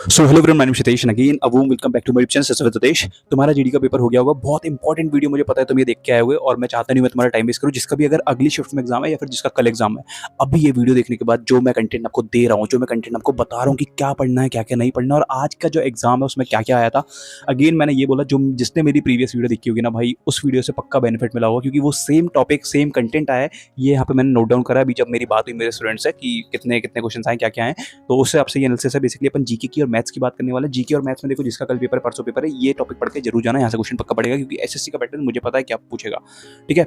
So hello everyone, my name Shitesh and again a warm welcome back to my YouTube channel सच सतेश। तुम्हारा GD का paper हो गया होगा, बहुत इंपॉर्टेंट वीडियो मुझे पता है तुम ये देख के आए हुए और मैं चाहता नहीं मैं तुम्हारा टाइम वेस्ट करूं। जिसका भी अगर अगली शिफ्ट में एग्जाम है या फिर जिसका कल एग्जाम है, अभी ये वीडियो देखने के बाद जो मैं कंटेंट आपको दे रहा हूँ, जो मैं कंटेंट आपको बता रहा हूँ कि क्या पढ़ना है क्या क्या नहीं पढ़ना और आज का जो एग्जाम है उसमें क्या क्या आया था। अगेन मैंने ये बोला, जो जिसने मेरी प्रीवियस वीडियो देखी होगी ना भाई, उस वीडियो से पक्का बेनिफिट मिला होगा क्योंकि वो सेम टॉपिक सेम कंटेंट आया है। ये यहाँ पे मैंने नोट डाउन करा अभी जब मेरी बात हुई मेरे स्टूडेंट से कि कितने कितने क्वेश्चन आए क्या क्या आए। तो उससे आपसे ये एनालिसिस है। बेसिकली अपन जीके की और मैथ्स की बात करने वाले। जीके और मैथ्स में देखो, जिसका कल पेपर परसों पेपर है, ये टॉपिक पढ़ के जरूर जाना, यहाँ से क्वेश्चन पक्का पड़ेगा क्योंकि एसएससी का पैटर्न मुझे पता है क्या पूछेगा। ठीक है।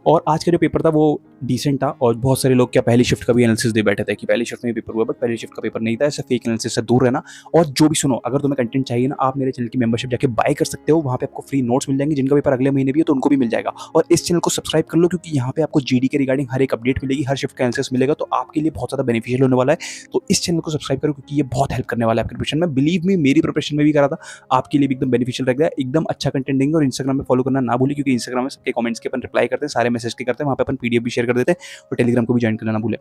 और आज का जो पेपर था वो डिसेंट था और बहुत सारे लोग क्या पहली शिफ्ट का भी एनालिसिस दे बैठे थे कि पहली शिफ्ट में पेपर हुआ, बट पहली शिफ्ट का पेपर नहीं था। ऐसे फेक एनालिसिस से दूर रहना। और जो भी सुनो, अगर तुम्हें कंटेंट चाहिए ना, आप मेरे चैनल की मेंबरशिप जाके बाय कर सकते हो। वहाँ पे आपको फ्री नोट्स मिल जाएंगे, जिनका पेपर अगले महीने भी है तो उनको भी मिल जाएगा। और इस चैनल को सब्सक्राइब कर लो क्योंकि यहाँ पे आपको जीडी के रिगार्डिंग हर एक अपडेट मिलेगी, हर शिफ्ट का एनालिसिस मिलेगा, तो आपके लिए बहुत ज़्यादा बेनिफिशियल होने वाला है। तो इस चैनल को सब्सक्राइब करो क्योंकि ये बहुत हेल्प करने वाला है आपके प्रिपरेशन में। बिलीव मी, मेरी प्रिपरेशन में भी करा था, आपके लिए भी एकदम बेनिफिशियल रहेगा। एकदम अच्छा कंटेंट देंगे। और इंस्टाग्राम में फॉलो करना ना भूलिए क्योंकि इंस्टाग्राम में सबके कमेंट्स के अपन रिप्लाई करते हैं, सारे मैसेज के करते हैं, वहाँ पे अपन पीडीएफ भी शेयर कर देते हैं। और टेलीग्राम को भी ज्वाइन करना ना भूले।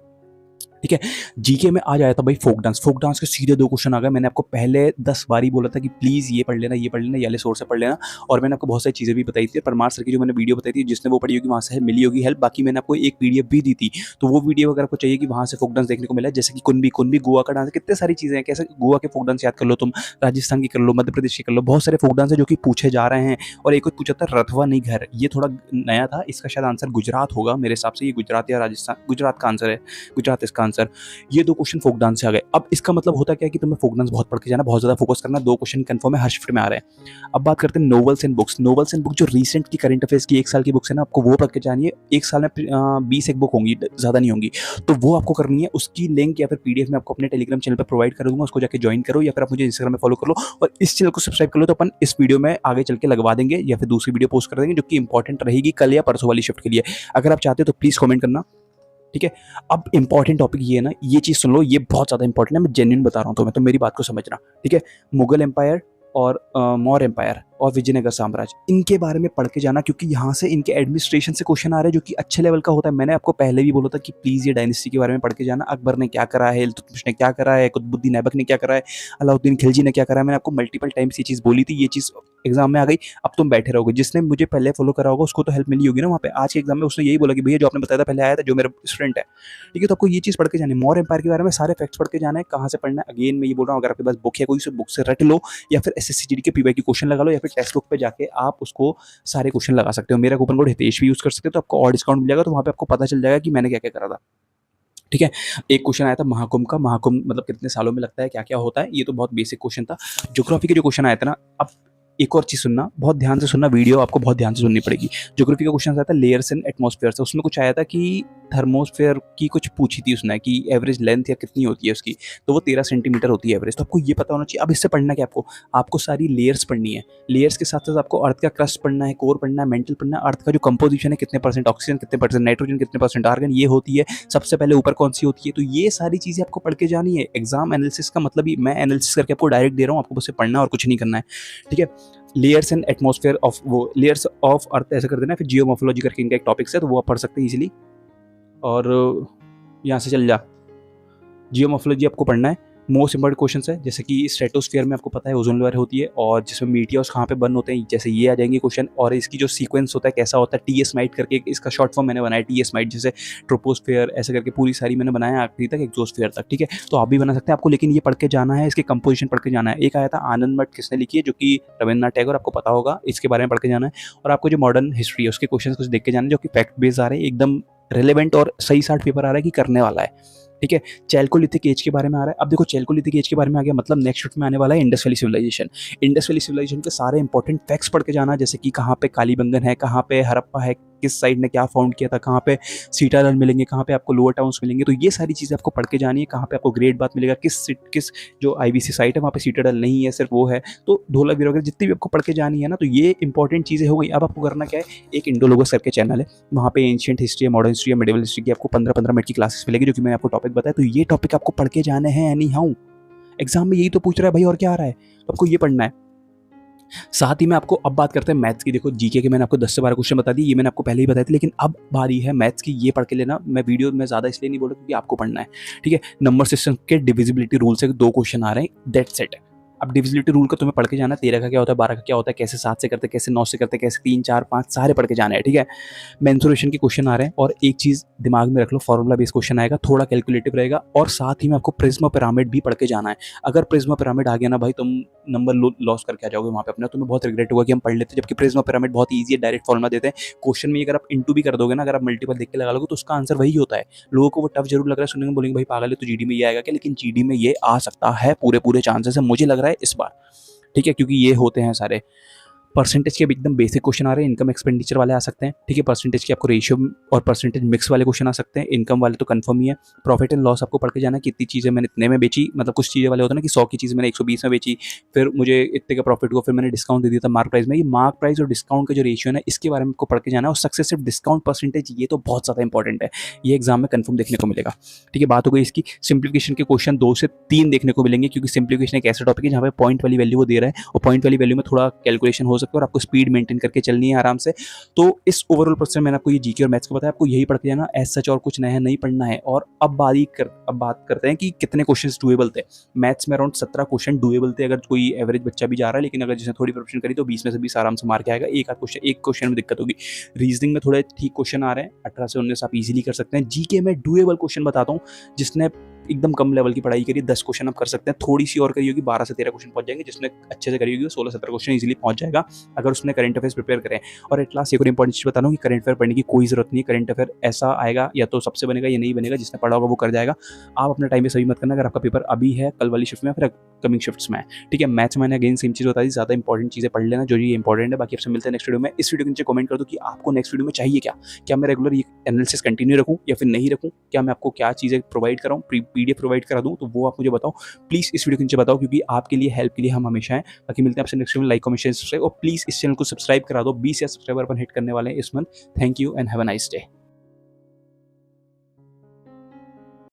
ठीक है। जीके में आज आया था भाई फोक डांस। फोक डांस के सीधे दो क्वेश्चन आ गए। मैंने आपको पहले 10 बार ही बोला था कि प्लीज ये पढ़ लेना, ये पढ़ लेना, ये वाले सोर्स से पढ़ लेना। और मैंने आपको बहुत सारी चीजें भी बताई थी। परमार सर की जो मैंने वीडियो बताई थी, जिसने वो पढ़ी होगी वहां से मिली होगी हेल्प। बाकी मैंने आपको एक पीडीएफ भी दी थी, तो वो वीडियो अगर आपको चाहिए कि वहां से फोक डांस देखने को मिला, जैसे कि कुनबी कुनबी गोवा का डांस, कितने सारी चीजें हैं। कैसे गोवा के फोक डांस याद कर लो, तुम राजस्थान की कर लो, मध्य प्रदेश की कर लो, बहुत सारे फोक डांस है जो कि पूछे जा रहे हैं। और एक पूछा था रथवा नहीं घर, ये थोड़ा नया था, इसका शायद आंसर गुजरात होगा मेरे हिसाब से। ये गुजरात या राजस्थान, गुजरात का आंसर है, गुजरात इसका आंसर। ये दो क्वेश्चन फोक डांस से आ गए। अब इसका मतलब होता क्या है कि तुम्हें फोक डांस बहुत पढ़ के जाना, बहुत ज्यादा फोकस करना। दो क्वेश्चन कंफर्म है, हर शिफ्ट में आ रहे हैं। अब बात करते हैं novels and books. Novels and book जो रीसेंट की करंट अफेयर्स की 1 साल की बुक्स है ना, आपको वो पढ़ के जानी है। 1 साल में 20 एक बुक होंगी, ज्यादा नहीं होंगी, तो वो आपको करनी है। उसकी लिंक या फिर पीडीएफ में आपको अपने टेलीग्राम चैनल पर प्रोवाइड कर दूंगा, उसको जाके ज्वाइन करो या फिर आप मुझे इंस्टाग्राम में फॉलो कर लो और इस चैनल को सब्सक्राइब कर लो। तो अपन इस वीडियो में आगे चल के लगवा देंगे या फिर दूसरी वीडियो पोस्ट कर देंगे जो कि इंपॉर्टेंट रहेगी कल या परसों वाली शिफ्ट के लिए। अगर आप चाहते हो तो प्लीज कमेंट करना। ठीक है। अब इंपॉर्टेंट टॉपिक ये है ना, ये चीज सुन लो, ये बहुत ज्यादा इंपॉर्टेंट है। मैं जेन्युइन बता रहा हूँ तुम्हें, तो मेरी बात को समझना। ठीक है। मुगल एम्पायर और मौर्य एम्पायर और विजयनगर साम्राज्य, इनके बारे में पढ़ के जाना क्योंकि यहाँ से इनके एडमिनिस्ट्रेशन से क्वेश्चन आ रहे हैं जो कि अच्छे लेवल का होता है। मैंने आपको पहले भी बोला था कि प्लीज ये डायनेस्टी के बारे में पढ़ के जाना। अकबर ने क्या करा है, इल्तुतमिश ने क्या करा है, कुतुबुद्दीन ऐबक ने क्या करा है, अलाउद्दीन खिलजी ने क्या करा है। मैंने आपको मल्टीपल टाइम्स ये चीज बोली थी, ये चीज एग्जाम में आ गई। अब तुम बैठे रहोगे। जिसने मुझे पहले फॉलो करा होगा उसको तो हेल्प मिली होगी ना वहाँ पे। आज के एग्जाम में उसने यही बोला कि भैया जो आपने बताया था पहले आया था, जो मेरा स्टूडेंट है। ठीक है। तो आपको ये चीज पढ़ के जाना है। मौर्य एम्पायर के बारे में सारे फैक्ट्स पढ़ के जाना है। कहाँ से पढ़ना है, अगेन मैं ये बोल रहा हूँ, अगर आपके पास बुक है कोई, उस बुक से रट लो या फिर एसएससी जीडी के पीवाई की क्वेश्चन लगा लो या फिर टेक्स्ट बुक पे जाके आप उसको सारे क्वेश्चन लगा सकते हो। मेरा कूपन कोड हितेश भी यूज कर सकते हो, तो आपको और डिस्काउंट मिल जाएगा। तो वहाँ पे आपको पता चल जाएगा कि मैंने क्या क्या करा था। ठीक है। एक क्वेश्चन आया था महाकुंभ का। महाकुंभ मतलब कितने सालों में लगता है, क्या क्या होता है, ये तो बहुत बेसिक क्वेश्चन था। ज्योग्राफी के जो क्वेश्चन आया था ना, अब एक और चीज सुनना, बहुत ध्यान से सुनना, वीडियो आपको बहुत ध्यान से सुननी पड़ेगी। ज्योग्राफी का क्वेश्चन आया था लेयर्स इन एटमॉस्फेयर से। उसमें कुछ आया था कि थर्मोस्फेयर की कुछ पूछी थी उसने कि एवरेज लेंथ या कितनी होती है उसकी, तो वो 13 सेंटीमीटर होती है एवरेज। तो आपको ये पता होना चाहिए। अब इससे पढ़ना क्या, आपको सारी लेयर्स पढ़नी है। लेयर्स के साथ साथ आपको अर्थ का क्रस्ट पढ़ना है, कोर पढ़ना है, मेंटल पढ़ना है, अर्थ का जो कंपोजिशन है, कितने परसेंट ऑक्सीजन, कितने परसेंट नाइट्रोजन, कितने परसेंट आर्गन, ये होती है। सबसे पहले ऊपर कौन सी होती है, तो ये सारी चीजें आपको पढ़ के जानी है। एग्जाम एनालिसिस का मतलब ही मैं एनालिसिस करके आपको डायरेक्ट दे रहा हूँ, आपको बस पढ़ना और कुछ नहीं करना है। ठीक है। लेयर्स एंड एटमॉस्फेयर ऑफ, वो लेयर्स ऑफ अर्थ ऐसे कर देना। फिर जियोमॉर्फोलॉजी करके इनका एक टॉपिक्स है, तो वो आप पढ़ सकते हैं इजीली। और यहाँ से चल जा, जियोमॉर्फोलॉजी आपको पढ़ना है। मोस्ट इंपॉर्टेंट क्वेश्चन है, जैसे कि स्ट्रेटोस्फीयर में आपको पता है ओजोन लेयर होती है और जिसमें मीटियोर्स कहाँ पे बर्न होते हैं, जैसे ये आ जाएंगे क्वेश्चन। और इसकी जो सीक्वेंस होता है कैसा होता है, टीएस माइट करके इसका शॉर्ट फॉर्म मैंने बनाया, टीएस माइट, जैसे ट्रोपोस्फीयर ऐसे करके पूरी सारी मैंने बनाया आखिरी तक, एक्सोस्फीयर तक। ठीक है। तो आप भी बना सकते हैं आपको, लेकिन ये पढ़ के जाना है, इसके कंपोजिशन पढ़ के जाना है। एक आया था आनंद मठ, किसने लिखी है, जो कि रविन्द्रनाथ टैगोर, आपको पता होगा, इसके बारे में पढ़ के जाना है। और आपको जो मॉडर्न हिस्ट्री है उसके क्वेश्चन कुछ देख के जाना है, जो कि फैक्ट बेस्ड आ रहे हैं, एकदम रिलेवेंट और सही साठ पेपर आ रहा है कि करने वाला है। ठीक है। चैल्कोलिथिक एज के बारे में आ रहा है। अब देखो चैल्कोलिथिक एज के बारे में आ गया, मतलब नेक्स्ट शिफ्ट में आने वाला है Indus valley civilisation. Indus valley civilisation के सारे इंपॉर्टेंट फैक्ट्स पढ़ के जाना, जैसे कि कहाँ पे कालीबंगन है, कहाँ पे हड़प्पा है, किस साइड ने क्या फाउंड किया था, कहाँ पे सीटाडल मिलेंगे, कहाँ पे आपको लोअर टाउन्स मिलेंगे। तो ये सारी चीज़ें आपको पढ़ के जानी है। कहाँ पे आपको ग्रेट बात मिलेगा, किस जो आईवीसी साइट है वहाँ पे सीटाडल नहीं है, सिर्फ वो है। तो ढोलकवीर वगैरह जितनी भी आपको पढ़ के जानी है ना, तो ये इंपॉर्टेंट चीज़ें हो गई। अब आपको करना क्या है, एक इंडोलोगस करके चैनल है, वहाँ पे ancient history, modern history, medieval history की आपको 15-15 मिनट की क्लासेस मिलेगी, जो कि मैंने आपको टॉपिक बताया। तो ये टॉपिक आपको पढ़ के जाने हैं। एनी हाउ एग्जाम में यही तो पूछ रहा है भाई, और क्या आ रहा है, तो आपको ये पढ़ना है। साथ ही में आपको अब बात करते हैं मैथ्स की। देखो जीके के मैंने आपको 10 से 12 क्वेश्चन बता दिए, ये मैंने आपको पहले ही बताए थे, लेकिन अब बारी है मैथ्स की। ये पढ़ के लेना, मैं वीडियो में ज़्यादा इसलिए नहीं बोल रहा क्योंकि आपको पढ़ना है, ठीक है। नंबर सिस्टम के डिविजिबिलिटी रूल से 2 क्वेश्चन आ रहे हैं, दैट्स इट। अब डिविजिबिलिटी रूल का तुम्हें पढ़ के जाना है, 13 का क्या होता है, 12 का क्या होता है, कैसे 7 से करते हैं, कैसे 9 से करते हैं, कैसे 3, 4, 5 सारे पढ़ के जाना है, ठीक है। मेंसुरेशन के क्वेश्चन आ रहे हैं, और एक चीज़ दिमाग में रख लो, फॉर्मूला बेस्ड क्वेश्चन आएगा, थोड़ा कैलकुलेटिव रहेगा, और साथ ही में आपको प्रिज्मा पिरामिड भी पढ़ के जाना है। अगर प्रिज्मा पिरामिड आ गया ना भाई, तुम नंबर लॉस करके आ जाओगे वहाँ पे अपना, तुम्हें बहुत रिग्रेट होगा कि हम पढ़ लेते, जबकि प्रिज्मा पिरामिड बहुत ईजी है, डायरेक्ट फॉर्मूला देते हैं। क्वेश्चन में अगर आप इंटू भी कर दोगे ना, अगर आप मल्टीपल देख के लगा लोगे, तो उसका आंसर वही होता है। लोगों को वो टफ जरूर लग रहा है सुनने में, बोलेंगे भाई पागल है तो जीडी में ये आएगा क्या, लेकिन जीडी में ये आ सकता है, पूरे पूरे चांसेस है, मुझे लग रहा है इस बार, ठीक है, क्योंकि ये होते हैं सारे। परसेंटेज के एकदम बेसिक क्वेश्चन आ रहे हैं, इनकम एक्सपेंडिचर वाले आ सकते हैं, ठीक है। परसेंटेज के आपको रेशियो और परसेंटेज मिक्स वाले क्वेश्चन आ सकते हैं, इनकम वाले तो कंफर्म ही है। प्रॉफिट एंड लॉस आपको पढ़ के जाना है, कितनी चीज़ें मैंने इतने में बेची, मतलब कुछ चीज़ें वाले होते हैं ना कि 100 की चीज़ मैंने 120 में बेची, फिर मुझे इतने का प्रॉफिट हुआ, फिर मैंने डिस्काउंट दे दिया था मार्क प्राइस में। ये मार्क प्राइस और डिस्काउंट का जो रेशियो है, इसके बारे में आपको पढ़ के जाना है, और सक्सेसिव डिस्काउंट परसेंटेज, ये तो बहुत ज़्यादा इंपॉर्टेंट है, ये एग्जाम में कंफर्म देखने को मिलेगा, ठीक है। बात हो गई इसकी। सिंप्लीफिकेशन के क्वेश्चन 2 से 3 देखने को मिलेंगे, क्योंकि सिंप्लीफिकेशन एक ऐसा टॉपिक है जहाँ पे पॉइंट वाली वैल्यू वो दे रहा है, और पॉइंट वाली वैल्यू में थोड़ा कैलकुलेशन हो सकता है, और आपको स्पीड मेंटेन करके चलनी है आराम से। तो इस ओवरऑल प्रोसेस में मैंने आपको ये जीके और मैथ्स को बताया, आपको यही पढ़ के जाना, एज सच और कुछ नया नहीं पढ़ना है। और अब बात करते हैं कि कितने क्वेश्चंस डुएबल थे। मैथ्स में अराउंड 17 क्वेश्चन डुएबल थे, अगर कोई एवरेज बच्चा भी जा रहा है, लेकिन अगर जिसने थोड़ी प्रिपरेशन करी तो 20 में से 20 आराम से मार के आएगा। एक क्वेश्चन में दिक्कत होगी। रीजनिंग में थोड़े ठीक क्वेश्चन आ रहे हैं, 18 से 19 आप इजीली कर सकते हैं। जीके में डुएबल क्वेश्चन बताता हूँ, जिसने एकदम कम लेवल की पढ़ाई करी 10 क्वेश्चन आप कर सकते हैं, थोड़ी सी और करी होगी 12 से 13 क्वेश्चन पहुंच जाएंगे, जिसने अच्छे से करी होगी 16-17 क्वेश्चन इजीली पहुंच जाएगा, अगर उसने करंट अफेयर्स प्रिपेयर करें। और एट लास्ट एक और इंपॉर्टेंट चीज बता रहा हूँ कि करंट अफेयर पढ़ने की कोई जरूरत नहीं है। करंट अफेयर ऐसा आएगा, या तो सबसे बनेगा या नहीं बनेगा, जिसने पढ़ा होगा वो कर जाएगा। आप अपने टाइम में सभी मत करना, अगर आपका पेपर अभी है, कल वाली शिफ्ट में, फिर कमिंग शिफ्ट्स में, ठीक है। मैथ्स मैंने अगेन सेम चीज बता दी, ज्यादा इंपॉर्टेंट चीजें पढ़ लेना जो ये इंपॉर्टेंट है। बाकी आपसे मिलते हैं नेक्स्ट वीडियो में। इस वीडियो के नीचे कमेंट कर दो कि आपको नेक्स्ट वीडियो में चाहिए क्या मैं रेगुलर ये एनालिसिस कंटिन्यू रखूं या फिर नहीं रखूं, क्या मैं आपको क्या चीजें प्रोवाइड कराऊं, पीडीएफ प्रोवाइड करा दूं, तो वो आप मुझे बताओ प्लीज, इस वीडियो के नीचे बताओ, क्योंकि आपके लिए हेल्प के लिए हम हमेशा हैं। बाकी मिलते हैं आपसे नेक्स्ट वीडियो में। लाइक कमेंट शेयर सब्सक्राइब, और प्लीज इस चैनल को सब्सक्राइब करा दो, 20 सब्सक्राइबर अपन हिट करने वाले हैं इस month. Thank you and have a nice day.